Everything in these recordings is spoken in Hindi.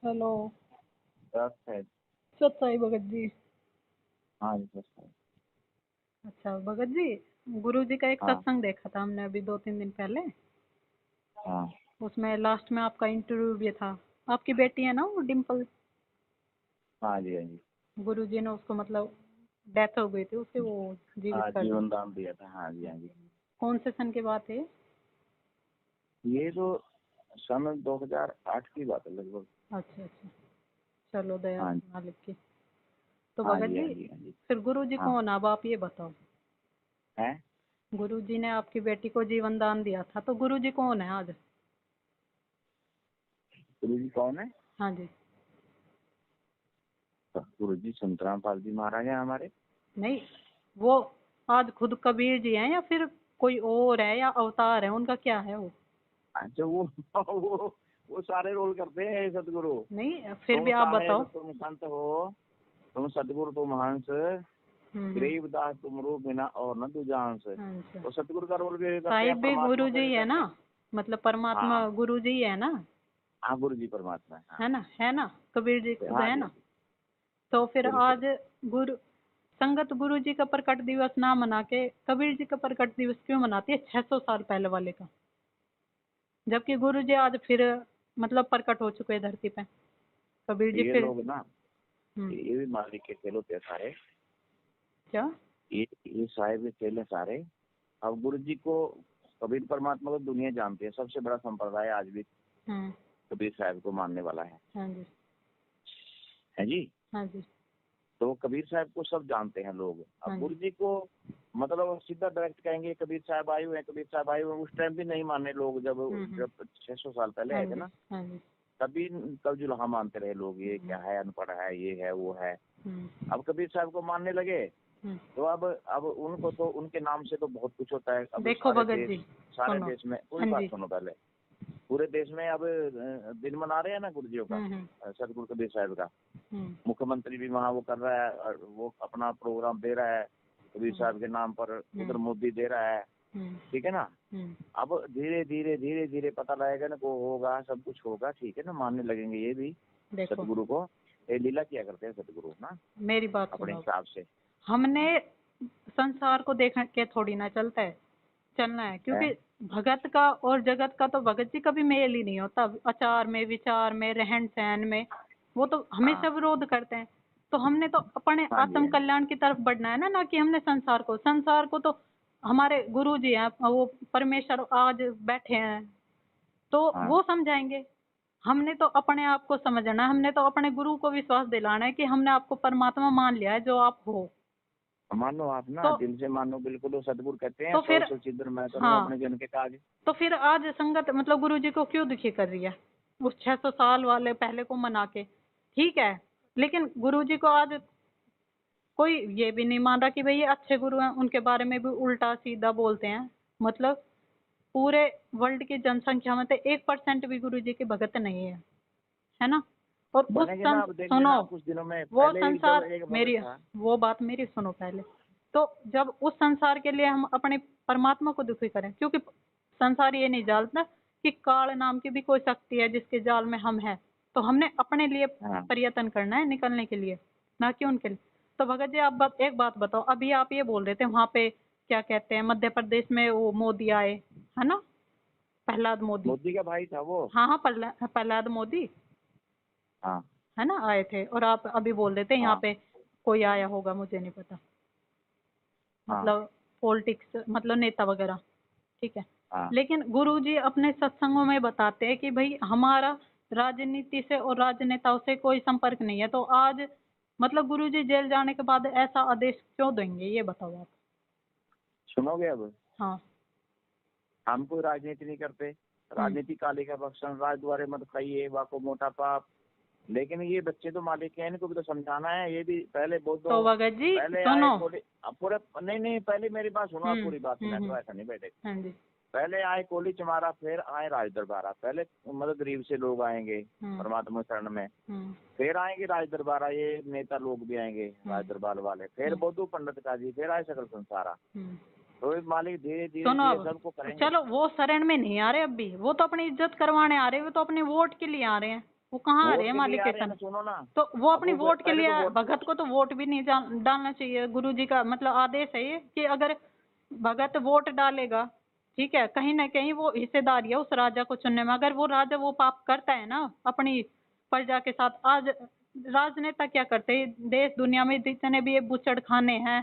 हेलो। दस है। सत साई भगत जी। हाँ जी, दस है। अच्छा भगत जी, गुरु जी का एक हाँ सत्संग देखा था हमने अभी 2-3 दिन पहले। हाँ उसमें लास्ट में आपका इंटरव्यू भी था। आपकी बेटी है ना वो डिम्पल? हाँ जी, हाँ जी। गुरु जी ने उसको मतलब डेथ हो गई थी उसकी, वो जीवित हाँ, कर दी। जीवन दान दिया था। हाँ जी, हाँ जी। कौन से सन की बात है? ये तो सन 2008 की बात है लगभग। अच्छा अच्छा, चलो दया हाँ जी, मालिक की। तो हाँ भगत जी, हाँ जी, जी, हाँ जी। फिर गुरु जी हाँ कौन, अब आप ये बताओ। है। गुरु जी ने आपकी बेटी को जीवन दान दिया था, तो गुरु जी कौन है आज? गुरु जी कौन है? हाँ जी। गुरु जी संतराम पाल जी महाराज हैं हमारे। नहीं, वो आज खुद कबीर जी हैं या फिर कोई और है, या अवतार है उनका, क्या है वो? अच्छा, वो वो सारे रोल करते हैं सतगुरु। नहीं, फिर भी तुम आप साहेब, बताओ। तुम संत हो, तुम सतगुरु, तुम हंस, हम्म। गरीबदास तुम रूप बिना और न तू जानस। अच्छा, तो सतगुरु का रोल भी करते हैं, साहिब भी परमात्मा गुरु का जी भी है ना? करते हैं। मतलब परमात्मा हाँ गुरु जी है ना? हाँ, गुरु जी परमात्मा है। हाँ है ना, है ना? कबीर जी खुद हाँ है जी, हाँ ना? जी। तो फिर बिल्कुल। आज गुरु संगत गुरु जी का प्रकट दिवस ना मना के कबीर जी का प्रकट दिवस क्यों मनाती है 600 साल पहले वाले का? जबकि गुरु जी आज फिर मतलब प्रकट हो चुके हैं धरती पे। कबीर जी ये फिर। लोग ना, हम्म। ये भी मालिक के खेल होते हैं सारे। क्या? ये साहेब के खेल है सारे। अब गुरु जी को, कबीर परमात्मा को दुनिया जानती है, सबसे बड़ा संप्रदाय आज भी हम्म। कबीर साहब को मानने वाला हाँ जी। है जी। हाँ जी। तो कबीर साहब को सब जानते हैं लोग। हाँ अब जी। गुरु जी को मतलब सीधा डायरेक्ट कहेंगे कबीर साहब आए हुए हैं, कबीर साहब आए हुए हैं, उस टाइम भी नहीं माने लोग, जब हम्म। जब 600 साल पहले हाँ आए थे जी। ना, हाँ जी। तभी कब जुल्हा मानते रहे लोग, ये हम्म। क्या है, अनपढ़ है, ये है, वो है। हम्म। अब कबीर साहब को मानने लगे, हम्म। तो अब उनको तो उनके नाम से तो बहुत कुछ होता है। अब देखो भगत जी, सारे सुनो। देश में, पूरी हाँ बात जी। सुनो पहले। पूरे देश में अब दिन मना रहे हैं ना गुरुजियों का, हम्म। सतगुरु कबीर साहब का। हम्म। मुख्यमंत्री भी वहाँ वो कर रहा है, और वो अपना प्रोग्राम दे रहा है कबीर हम्म। साहब के नाम पर। उधर हम्म। मोदी दे रहा है। हम्म। ठीक है ना। हम्म। अब धीरे धीरे धीरे धीरे पता लगेगा ना, को होगा, सब कुछ होगा, ठीक है ना, मानने लगेंगे ये भी देखो, सतगुरु को। ये लीला किया करते हैं सतगुरु ना, मेरी बात अपने सुनो। हिसाब से। हमने संसार को देख के थोड़ी ना चलता है, चलना है, है। क्योंकि भगत का और जगत का तो भगत जी कभी मेल ही नहीं होता। आचार में, विचार में, रहन सहन में वो तो हाँ हमेशा विरोध करते हैं। तो हमने तो अपने हाँ जी, आत्म हाँ जी। कल्याण की तरफ बढ़ना है ना, ना कि हमने संसार को तो हमारे गुरु जी हैं, वो परमेश्वर आज बैठे हैं, तो हाँ, वो समझाएंगे। हमने तो अपने आप को समझना है, हमने तो अपने गुरु को विश्वास दिलाना है कि हमने आपको परमात्मा मान लिया है जो आप हो। मानो आप ना तो दिल से मानो, बिल्कुल। वो सतगुरु कहते हैं, तो सौ फिर सचिद्र मैं करूँ हाँ, अपने जन के काज। तो फिर आज संगत मतलब गुरु जी को क्यों दुखी कर रही है उस 600 साल वाले पहले को मना के? ठीक है, लेकिन गुरु जी को आज कोई ये भी नहीं मान रहा कि भाई ये अच्छे गुरु हैं, उनके बारे में भी उल्टा सीधा बोलते हैं। मतलब पूरे वर्ल्ड की जनसंख्या में तो 1% भी गुरु जी के भगत नहीं है ना? और उस बनेंगे ना, अब देख सुनो, लेना कुछ दिनों में। वो पहले जब संसार एक भगत मेरी, था। वो बात मेरी सुनो पहले। तो जब उस संसार के लिए हम अपने परमात्मा को दुखी करें, क्योंकि संसार ये नहीं जानता कि काल नाम की भी कोई शक्ति है जिसके जाल में हम हैं, तो हमने अपने लिए हाँ प्रयत्न करना है निकलने के लिए, ना कि उनके लिए। तो भगत जी आप एक बात बताओ, अभी आप ये बोल रहे थे वहां पे क्या कहते हैं, मध्य प्रदेश में वो मोदी आए, है ना? प्रहलाद मोदी। मोदी का भाई था वो। हाँ हाँ, प्रहलाद मोदी, हाँ है ना, आए थे। और आप अभी बोल रहे थे यहाँ हाँ पे कोई आया होगा, मुझे नहीं पता, हाँ मतलब पॉलिटिक्स, मतलब नेता वगैरह। ठीक है, हाँ। लेकिन गुरुजी अपने सत्संगों में बताते हैं कि भाई हमारा राजनीति से और राजनेताओं से कोई संपर्क नहीं है। तो आज मतलब गुरुजी जेल जाने के बाद ऐसा आदेश क्यों देंगे, ये बताओ आप। सुनोगे अब। हाँ। हम कोई राजनीति नहीं करते। हम्म। राजनीति काली का भक्षण, राज द्वारे मत खाइए, वाको मोटा पाप। लेकिन ये बच्चे तो मालिक हैं, इनको भी तो समझाना है। ये भी पहले बहुत तो दो। भगत जी पहले आए सुनो। कोली। अब पूरे, नहीं नहीं, पहले मेरी बात सुनो, आप पूरी बात सुना तो हम्म। ऐसा नहीं बैठे। हाँ जी। पहले आए कोली चमारा, फिर आए राज दरबारा। पहले मतलब गरीब से लोग आएंगे हम्म। परमात्मा शरण में, हम्म। फिर आएंगे राज दरबारा, ये नेता लोग भी आएंगे हम्म। राज दरबार वाले, फिर हम्म। बौद्धू पंडित का जी, फिर आए सकल संसारा। हम्म। तो ये मालिक धीरे धीरे सुनो धीरे अब, सबको करेंगे। चलो वो शरण में नहीं आ रहे, अब भी वो तो अपनी इज्जत करवाने आ रहे हैं, वो तो अपने वोट के लिए आ रहे हैं। वो कहाँ आ वोट रहे हैं के लिए मालिक आ के रहे हैं सन? ना, सुनो ना। तो वो अपनी अब वो वोट के पहले लिए तो वोट, भगत को तो वोट भी नहीं डालना चाहिए। गुरुजी का मतलब आदेश है ये कि अगर भगत वोट डालेगा, ठीक है, कहीं ना कहीं वो हिस्सेदारी है उस राजा को चुनने में। अगर वो राजा वो पाप करता है ना अपनी प्रजा के साथ। आज राजनेता क्या करते हैं, देश दुनिया में जितने भी ये बुचड़ खाने हैं,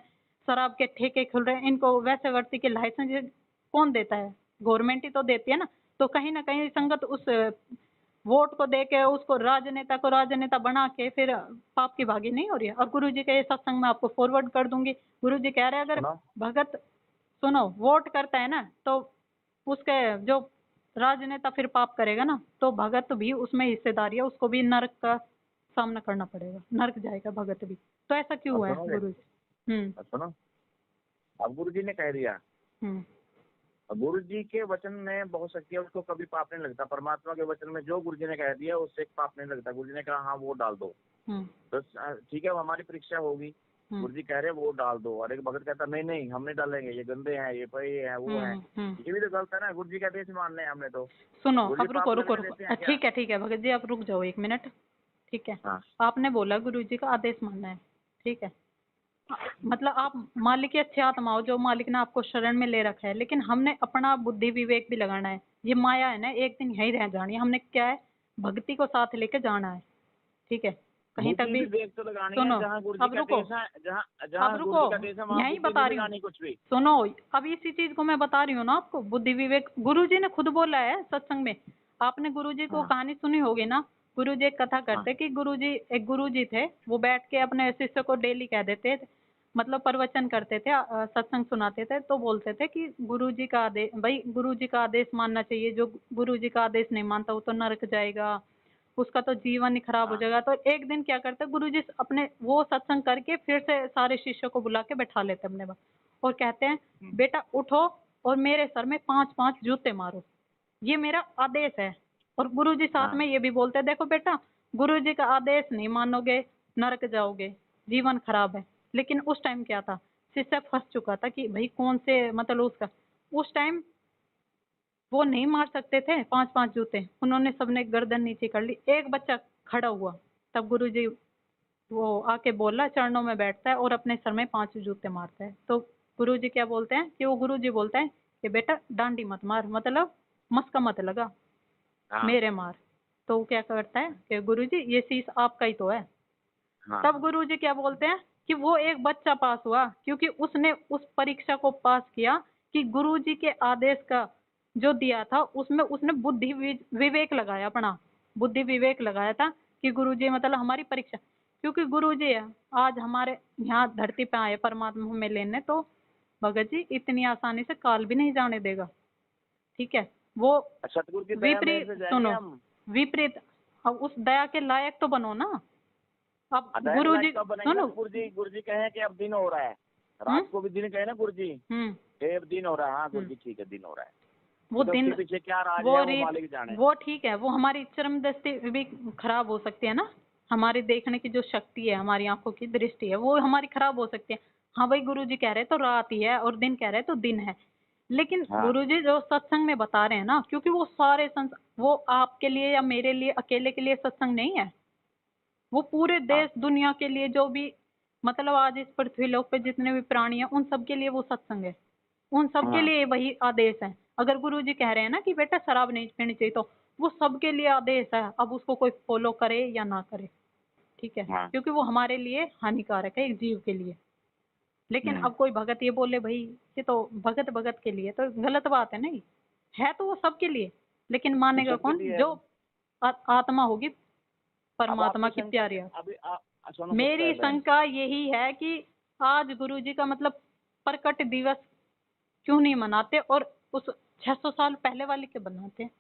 शराब के ठेके खुल रहे हैं, इनको वैसे व्यक्ति के लाइसेंस कौन देता है? गवर्नमेंट ही तो देती है ना। तो कहीं ना कहीं संगत उस वोट को दे के उसको राजनेता को राजनेता बना के फिर पाप की भागी नहीं हो रही है। और गुरुजी के सत्संग में आपको फॉरवर्ड कर दूंगी। गुरुजी कह रहे हैं अगर सुनो। भगत, सुनो, वोट करता है ना तो उसके जो राजनेता फिर पाप करेगा ना तो भगत भी उसमें हिस्सेदारी है, उसको भी नरक का सामना करना पड़ेगा, नरक जाएगा भगत भी। तो ऐसा क्यों अब हुआ है सुनोगे? गुरुजी? अब सुनो, अब गुरु जी ने कह दिया। हम्म गुरु जी के वचन में बहुत शक्ति है, उसको कभी पाप नहीं लगता। परमात्मा के वचन में जो गुरु जी ने कह दिया उससे एक पाप नहीं लगता। गुरु जी ने कहा हाँ वोट डाल दो, हम्म तो ठीक है, वो हमारी परीक्षा होगी। गुरु जी कह रहे हैं वोट डाल दो, और एक भगत कहता नहीं नहीं हम नहीं डालेंगे, ये गंदे हैं, ये पे है, वो है। ये भी तो गलत है ना, गुरु जी का आदेश मानने हैं हमने तो। सुनो, गुरु जी अब पाप रुको रुको लगने देते रुको, हैं क्या? ठीक है भगत जी, आप रुक जाओ 1 मिनट। ठीक है, हाँ आपने बोला गुरुजी का आदेश मानना है, ठीक है, मतलब आप मालिक की अच्छी आत्मा हो, जो मालिक ने आपको शरण में ले रखा है, लेकिन हमने अपना बुद्धि विवेक भी लगाना है। ये माया है ना, एक दिन यहीं रह जानी है। हमने क्या है, भक्ति को साथ लेके जाना है, ठीक है, कहीं तक बुद्धि भी। भी देख तो लगानी है, सुनो, जहाँ गुरु जी अब का रुको, देश है, जहाँ अब जहाँ गुरु रुको, जी का देश है वहाँ यही बुद्धि बता नहीं रही हूँ। लगानी कुछ भी। सुनो, अब इसी चीज को मैं बता रही हूँ ना आपको, बुद्धि विवेक गुरुजी ने खुद बोला है सत्संग में। आपने गुरुजी को हाँ कहानी सुनी होगी ना। गुरुजी एक कथा हाँ करते कि गुरुजी, एक गुरुजी थे, वो बैठ के अपने शिष्य को डेली कह देते, मतलब प्रवचन करते थे, सत्संग सुनाते थे, तो बोलते थे कि गुरुजी का आदेश, भाई गुरुजी का आदेश मानना चाहिए, जो गुरुजी का आदेश नहीं मानता वो तो नरक जाएगा, उसका तो जीवन ही खराब हो हाँ जाएगा। तो एक दिन क्या करते गुरुजी अपने वो सत्संग करके फिर से सारे शिष्यों को बुला के बैठा लेते अपने पास, और कहते हैं बेटा उठो और मेरे सर में 5-5 जूते मारो, ये मेरा आदेश है। और गुरुजी साथ हाँ में ये भी बोलते हैं, देखो बेटा, गुरुजी का आदेश नहीं मानोगे नरक जाओगे, जीवन खराब है। लेकिन उस टाइम क्या था, शिष्य फंस चुका था कि भाई कौन से मतलब उसका, उस टाइम वो नहीं मार सकते थे 5-5 जूते, उन्होंने सबने गर्दन नीचे कर ली। एक बच्चा खड़ा हुआ, तब गुरुजी वो आके बोला, चरणों में बैठता है और अपने सर में 5 जूते मारता है। तो गुरुजी क्या बोलते हैं कि वो गुरुजी बोलते हैं कि बेटा डांडी मत मार, मतलब मस्का मत लगा, हाँ मेरे मार। तो वो क्या करता है कि गुरुजी ये शीश आपका ही तो है। हाँ तब गुरुजी क्या बोलते हैं कि वो एक बच्चा पास हुआ क्योंकि उसने उस परीक्षा को पास किया कि गुरुजी के आदेश का जो दिया था उसमें उसने बुद्धि विवेक लगाया, अपना बुद्धि विवेक लगाया था कि गुरुजी मतलब हमारी परीक्षा, क्योंकि गुरुजी है आज हमारे यहाँ धरती पे आए परमात्मा हमें लेने, तो भगत जी इतनी आसानी से काल भी नहीं जाने देगा, ठीक है। वो सतगुरु की दया मेरे विपरीत, से जाएंगे सुनो, हम। विपरीत, अब उस दया के लायक तो बनो ना। अब दया के गुरुजी लायक कब बनेंगे ना, सुनो, गुरु जी कहे कि अब दिन हो रहा है, रात को भी दिन कहे ना गुरु जी, हम्म अब दिन हो रहा है। हाँ गुरु जी ठीक है, दिन हो रहा है। वो तो दिन, उसके पीछे क्या राज वो है वो रीत, मालिक जाने। वो ठीक है, वो हमारी चरम दृष्टि भी खराब हो सकती है ना, हमारी देखने की जो शक्ति है, हमारी आंखों की दृष्टि है, वो हमारी खराब हो सकती है। हाँ भाई गुरुजी कह रहे तो रात ही है और दिन कह रहे तो दिन है, लेकिन हाँ गुरुजी जो सत्संग में बता रहे हैं ना, क्योंकि वो सारे वो आपके लिए या मेरे लिए अकेले के लिए सत्संग नहीं है, वो पूरे हाँ देश दुनिया के लिए, जो भी मतलब आज इस पृथ्वी लोक पे जितने भी प्राणी हैं उन सब के लिए वो सत्संग है, उन सब के हाँ लिए वही आदेश है। अगर गुरुजी कह रहे हैं ना कि बेटा शराब नहीं पीनी चाहिए, तो वो सबके लिए आदेश है, अब उसको कोई फॉलो करे या ना करे, ठीक है, हाँ क्योंकि वो हमारे लिए हानिकारक है एक जीव के लिए। लेकिन हम्म। अब कोई भगत ये बोले भाई ये तो भगत भगत के लिए, तो गलत बात है नहीं, है तो वो सबके लिए, लेकिन तो मानेगा सबके कौन, लिए है। जो आत्मा होगी अब परमात्मा आपकी की शंका प्यारी। अभी सुनो मेरी सबसे बहन। शंका यही है कि आज गुरुजी का मतलब प्रकट दिवस क्यों नहीं मनाते, और उस 600 साल पहले वाले के बनाते हैं।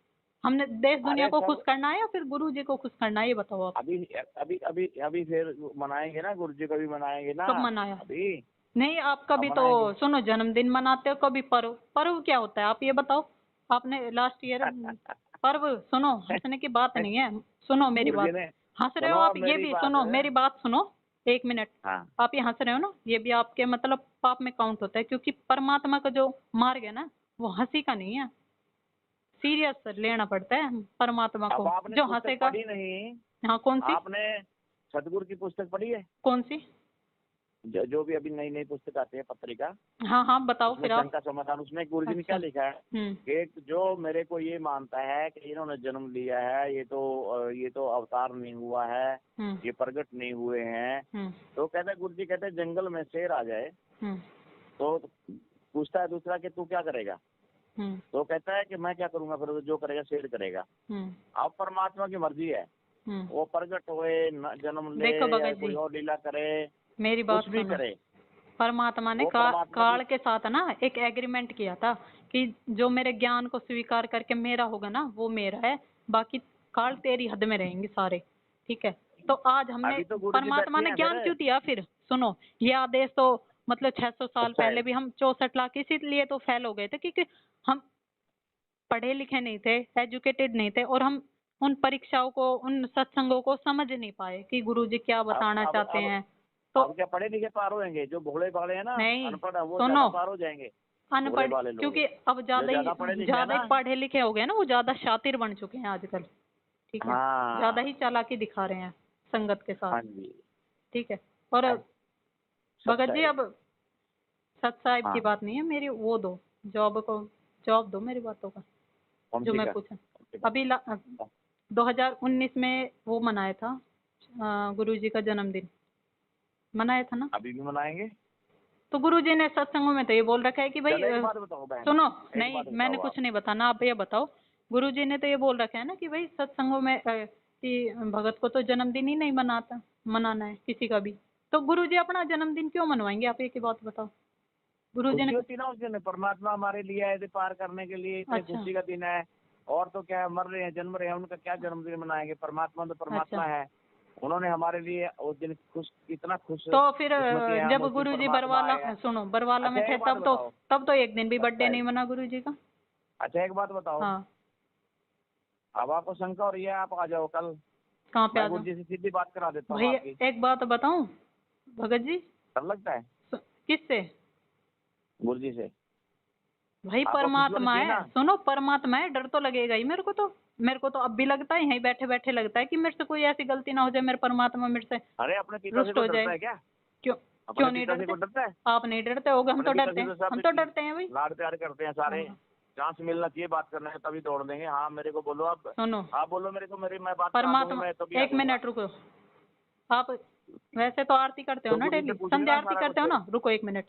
हमने देश दुनिया अरे को खुश सब करना है या फिर गुरुजी को खुश करना है, ये बताओ आप। अभी अभी अभी अभी फिर मनाएंगे ना, गुरु जी का भी मनाएंगे ना। कब मनाया? अभी नहीं, आप कभी तो मनाएंगे। सुनो जन्मदिन मनाते हो, कभी पर्व, पर्व क्या होता है आप ये बताओ। आपने लास्ट ईयर पर्व, सुनो हंसने की बात नहीं है, सुनो मेरी गुरु जी बात, ने, हंस रहे हो सुनो आप, ये मेरी भी बात। सुनो मेरी बात सुनो 1 मिनट। हाँ आप ये हंस रहे हो ना, ये भी आपके मतलब पाप में काउंट होता है, क्योंकि परमात्मा का जो मार्ग है ना वो हंसी का नहीं है, सीरियस लेना पड़ता है परमात्मा अब को, आपने जो पुस्तक हंसेगा। पढ़ी नहीं, हाँ, कौन सी? आपने सतगुरु की पुस्तक पढ़ी है? कौन सी? जो भी अभी नई नई पुस्तक आती है पत्रिका, हाँ हाँ, बताओ उसमें फिर आप। शंका समाधान, उसमें गुरु जी ने क्या अच्छा। लिखा है कि जो मेरे को ये मानता है कि इन्होंने जन्म लिया है, ये तो अवतार नहीं हुआ है, ये प्रकट नहीं हुए हैं, तो कहते गुरु जी कहते जंगल में शेर आ जाए तो पूछता है दूसरा कि तू क्या करेगा, तो कहता है कि मैं क्या करूंगा, फिर जो करेगा शेर करेगा। अब परमात्मा की मर्जी है, वो प्रकट होए, जन्म ले, देखो या भगत कोई जी, और लीला करे, मेरी बात कुछ भी सुनो। करे, परमात्मा ने वो परमात्मा काल की। के साथ ना एक एग्रीमेंट किया था कि जो मेरे ज्ञान को स्वीकार करके मेरा होगा ना वो मेरा है, बाकी काल तेरी हद में रहेंगे सारे। ठीक है, तो आज हमने अभी तो गुरु जी परमात्मा बैठे ने हैं ज्ञान फिर। क्यों दिया फिर? सुनो, ये आदेश तो मतलब 600 साल अच्छा है। पहले भी हम 64 लाख इसीलिए तो फेल हो गए थे क्योंकि हम पढ़े लिखे नहीं थे, एजुकेटेड नहीं थे, और हम उन परीक्षाओं को, उन सत्संगों को समझ नहीं पाए कि गुरुजी क्या अब बताना अब चाहते अब हैं। तो अब क्या पढ़े लिखे पार होंगे? जो भोले भाले हैं ना, नहीं, अनपढ़ है, वो सुनो, ज्यादा पार हो जाएंगे। भोले अनपढ़ भाले लोग क्योंकि अब जो ज्यादा पढ़े लिखे हैं ज्यादा ही ना। पढ़े लिखे हो गए ना, वो ज्यादा शातिर बन चुके हैं आजकल। ठीक है, ज्यादा हाँ ही चालाकी दिखा रहे हैं संगत के साथ। हाँ जी। ठीक है, और भगत जी सच्चाई। अब सत साहिब की हाँ, बात नहीं है मेरी, वो दो जॉब को, जवाब दो मेरी बातों का कौन जो सी मैं का? पूछा। कौन सी का? अभी 2019 में वो मनाया था गुरुजी का जन्मदिन मनाया था ना, अभी भी मनाएंगे। तो गुरुजी ने सत्संगों में तो ये बोल रखा है कि भाई चलो एक बात बताओ बहन, सुनो, एक नहीं बात मैंने बताओ आप। कुछ नहीं बताना, आप ये बताओ। गुरुजी ने तो ये बोल रखा है ना कि भाई सत्संगों में कि भगत को तो जन्मदिन ही नहीं मनाना है किसी का भी, तो गुरुजी अपना जन्मदिन क्यों मनवाएंगे? आप एक ही बात बताओ। गुरुजी खुशी ने होती ना उस दिन, परमात्मा हमारे लिए आए थे पार करने के लिए, इतने अच्छा खुशी का दिन है। और तो क्या है, मर रहे हैं, जन्म रहे हैं, उनका क्या जन्मदिन मनाएंगे? परमात्मा तो परमात्मा अच्छा, है, उन्होंने हमारे लिए उस दिन खुश, इतना खुश तो फिर किस्मती है हम, जब उस दिन गुरुजी परमात्मा बरवाला आए हैं। सुनो बरवाला में अच्छा थे एक बात बताओ। तब तो एक दिन भी अच्छा बर्थडे है। नहीं मना गुरुजी का। अच्छा एक बात बताओ। हाँ, अब आपको शंका हो रही है, आप आ जाओ कल, कहाँ पे मैं आ गुरु जाऊँ? जी से सीधी बात करा देता हूँ भैया आपकी। एक बात बताऊं भगत जी, डर लगता है किससे? गुरु जी से? भाई आपको खुशी होनी परमात्मा चाहिए है, ना। सुनो परमात्मा है, डर तो लगेगा ही मेरे को तो अब भी लगता है, यहीं बैठे बैठे लगता है कि मेरे से कोई ऐसी गलती ना हो जाए, मेरे परमात्मा मेरे से अरे अपने पिता से रुष्ट कोई हो डरता जाए। है क्या? क्यों? अपने क्यों नहीं पिता से डरते? कोई डरता है? आप नहीं डरते होगे, हम अपने तो पिता डरते से हैं, तो सब हम तो डरते हैं भाई। लाड प्यार करते हैं सारे। हाँ, चांस मिलना चाहिए बात करने का, तभी दौड़ देंगे। हाँ मेरे को बोलो सुनो आप बोलो मेरे को, मेरी मैं बात करा दूंगी, परमात्मा, मैं तभी आ एक जाऊंगा। मिनट रुको। आप वैसे तो आरती करते हो तो ना गुरु जी से डेली, पूछ संध्या लेना आरती सारा करते कुछ हो फिर। ना? रुको एक मिनट,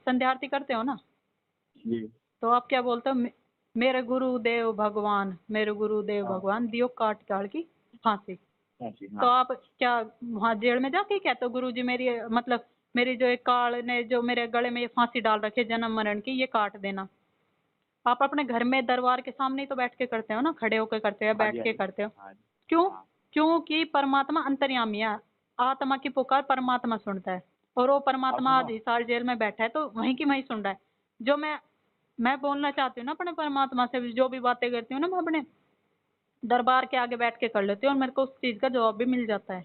संध्या आरती करते हो ना? जी। तो आप क्या बोलते हो? मेरे गुरुदेव भगवान, मेरे गुरुदेव हाँ भगवान दियो काट काट की फांसी। हाँ जी तो हाँ। आप क्या वहाँ जेल में जाके कहते हो गुरु जी मेरी मतलब मेरी जो एक काल ने जो मेरे गले में ये फांसी डाल रखी है जन्म मरण की, ये काट देना? आप अपने घर में दरबार के सामने ही तो बैठ के करते हो ना, खड़े होकर करते हो या हाँ बैठ जी हाँ के जी करते हो? हाँ जी। क्यों? हाँ क्योंकि परमात्मा अंतर्यामी है, आत्मा की पुकार परमात्मा सुनता है, और वो अब परमात्मा सुनो। आज हिसार जेल में बैठा है तो वहीं की वहीं सुन रहा है। जो मैं बोलना चाहती हूँ ना अपने परमात्मा से, जो भी बातें करती हूँ ना मैं अपने दरबार के आगे बैठ के कर लेती हूँ, और मेरे को उस चीज का जवाब भी मिल जाता है।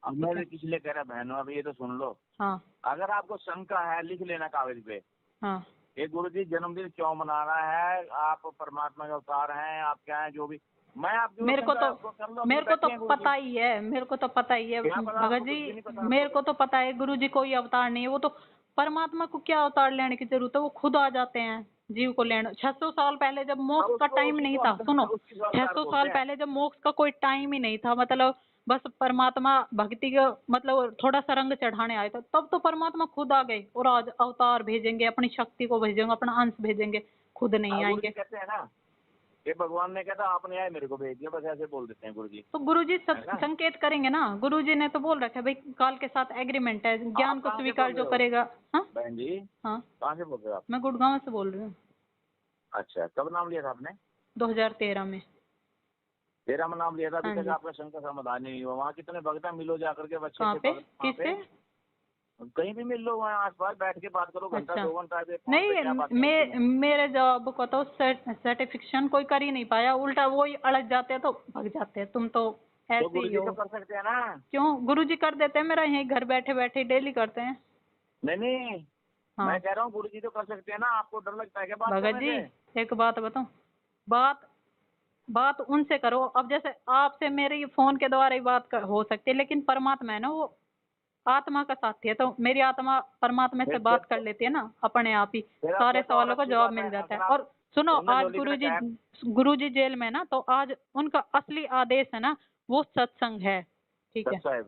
अब ठीक मैं है। भी किस लिए कह रहा बहनों, अब ये तो सुन लो। हाँ अगर आपको शंका है, लिख लेना कागज पे। हाँ, ये गुरु जी जन्मदिन क्यों मनाना है, आप परमात्मा के अवतार हैं, आप क्या हैं, जो भी। मैं आपकी वो मेरे को शंका तो आपको कर लो, अपने बैठे हैं गुरु जी। पता ही है, मेरे को तो पता ही है क्या पता भगत आपको? कुछ भी नहीं जी, पता आपको मेरे तो। को तो पता है गुरु जी कोई अवतार नहीं है, वो तो परमात्मा को क्या अवतार लेने की जरूरत है, वो खुद आ जाते हैं जीव को लेने। 600 साल पहले जब अब मोक्ष का उसको टाइम उसी नहीं को था, सुनो, उसकी जो अवतार 600 बोलते साल हैं। पहले जब मोक्ष का कोई टाइम ही नहीं था, मतलब बस परमात्मा भक्ति का मतलब थोड़ा सा रंग चढ़ाने आए थे, तब तो परमात्मा खुद आ गए और आज अवतार भेजेंगे, अपनी शक्ति को भेजेंगे, अपना अंश भेजेंगे, खुद नहीं हाँ गुरु जी आएंगे। कहते हैं ना, ये भगवान ने कहता आपने आए मेरे को भेज दिया, बस ऐसे बोल देते हैं गुरु जी। तो गुरुजी सब है ना। संकेत करेंगे ना, गुरुजी ने तो बोल रखा है भाई काल के साथ एग्रीमेंट है, ज्ञान आप को कहाँ से बोल स्वीकार जो रहे हो करेगा। हाँ बहन जी? हाँ, कहाँ से बोल रहे हो आप? मैं गुड़गांव से बोल रही हूँ। अच्छा, कब नाम लिया था आपने? 2013 में। तेरा में नाम लिया था, अभी हाँ तक जी। आपका शंका समाधान नहीं हुआ। वहाँ कितने भक्त हैं, मिलो जाकर के, अच्छे कहाँ अच्छे पे? भक्त वहाँ पे। किससे? कहीं भी मिल लो, वहाँ आसपास बैठ के बात करो, घंटा अच्छा, 2 घंटा फोन पे नहीं क्या बात करनी है। मेरे जवाब को तो सर्टिफिकेशन कोई कर ही नहीं पाया, उल्टा वो ही अड़क जाते हैं तो भग जाते हैं, तुम तो तो ऐसे गुरु ही जी हो। तो कर सकते हैं ना। क्यों? गुरुजी कर देते हैं, मेरा यहीं घर बैठे बैठे डेली करते हैं। नहीं नहीं, हाँ मैं कह रहा हूँ गुरु जी तो कर सकते हैं ना, आपको डर लगता है क्या बात भगत करने जी, से? एक बात बताऊं, बात उनसे करो। अब जैसे आपसे मेरी फोन के द्वारा ही हो सकती है, लेकिन परमात्मा है ना, वो आत्मा का साथी है, तो मेरी आत्मा परमात्मा से बात कर लेती है ना अपने आप ही, सारे सवालों का जवाब मिल जाता है। और सुनो, आज गुरुजी जेल में ना, तो आज उनका असली आदेश है ना, वो सत्संग है। ठीक है,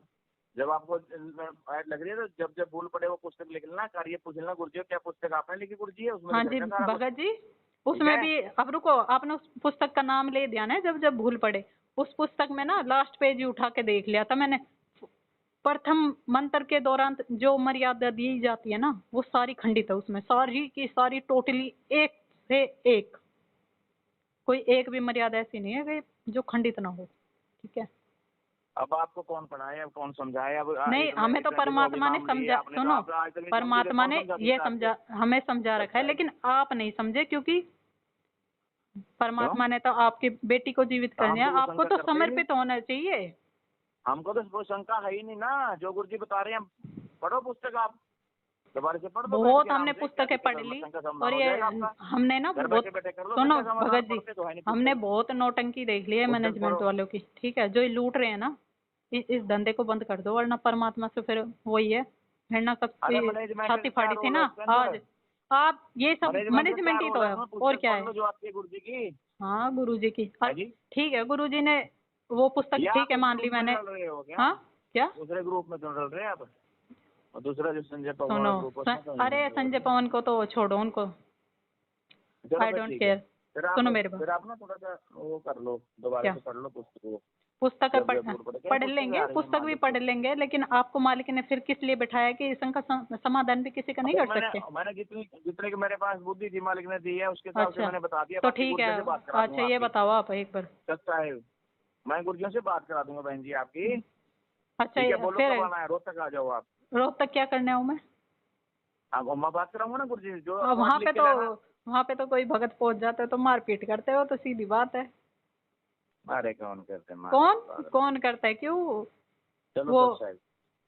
जब आपको लग रही है तो जब भूल पड़े वो पुस्तक लिख लेना, कार्य पूछ लेना गुरुजी क्या पुस्तक आपने लिखी गुरुजी है उसमें। हाँ जी भगत जी, उसमें भी अब रुको, आपने उस पुस्तक का नाम ले दिया ना, जब भूल पड़े, उस पुस्तक में ना लास्ट पेज ही उठा के देख लिया था मैंने। प्रथम मंत्र के दौरान जो मर्यादा दी जाती है ना, वो सारी खंडित है उसमें, सारी की सारी टोटली एक से एक, कोई एक भी मर्यादा ऐसी नहीं है कि जो खंडित ना हो। ठीक है, अब आपको कौन पढ़ाए, अब कौन समझाए? अब नहीं, हमें तो परमात्मा ने समझा, सुनो, परमात्मा ने ये समझा, हमें समझा रखा है, लेकिन आप नहीं समझे, क्योंकि परमात्मा ने तो आपकी बेटी को जीवित कर दिया, आपको तो समर्पित होना चाहिए। हमको तो कोई शंका है ही नहीं ना, जो गुरुजी बता रहे हैं पढ़ो पुस्तक, आप दोबारा से पढ़ दो। बहुत हमने पुस्तकें पढ़ ली, और ये हमने ना बहुत, सुनो भगत जी, हमने बहुत नौटंकी देख ली है मैनेजमेंट वालों की। ठीक है, जो ये लूट रहे हैं ना, इस धंधे को बंद कर दो, वरना परमात्मा से फिर वही है, हिरना कब छाती फाड़ी थी ना, आज आप ये सब मैनेजमेंट ही तो है, और क्या है। जो आपकी गुरुजी की, हाँ गुरुजी की, ठीक है, गुरुजी ने वो पुस्तक, ठीक है, मान ली मैंने। हाँ क्या दूसरे ग्रुप में डल रहे हैं आप, और दूसरा जो संजय पवन सुनो, अरे संजय पवन को तो छोड़ो, उनको आई डोंट केयर। सुनो मेरे बात, फिर आप ना थोड़ा सा वो कर लो, दोबारा से पढ़ लो पुस्तक। पुस्तक पढ़ लेंगे, पुस्तक भी पढ़ लेंगे, लेकिन आपको मालिक ने फिर किस लिए बैठाया कि इसका समाधान भी किसी का नहीं कर सकते? मैंने जितने की मेरे पास बुद्धि थी मालिक ने दी है, उसके हिसाब से मैंने बता दिया। तो ठीक है, अच्छा ये बताओ आप एक बार। सच्चा है, मैं गुरुजियों से बात करा दूंगा बहन जी आपकी। अच्छा बोलो कब आना है? रोहतक आ जाओ आप। रोहतक क्या करने आऊँ मैं? अब मैं बात कराऊंगा ना गुरुजी, जो वहाँ पे तो कोई भगत पहुंच जाते है तो मारपीट करते हो, तो सीधी बात है। अरे कौन करते हैं? कौन करता है? क्यों? चलो वो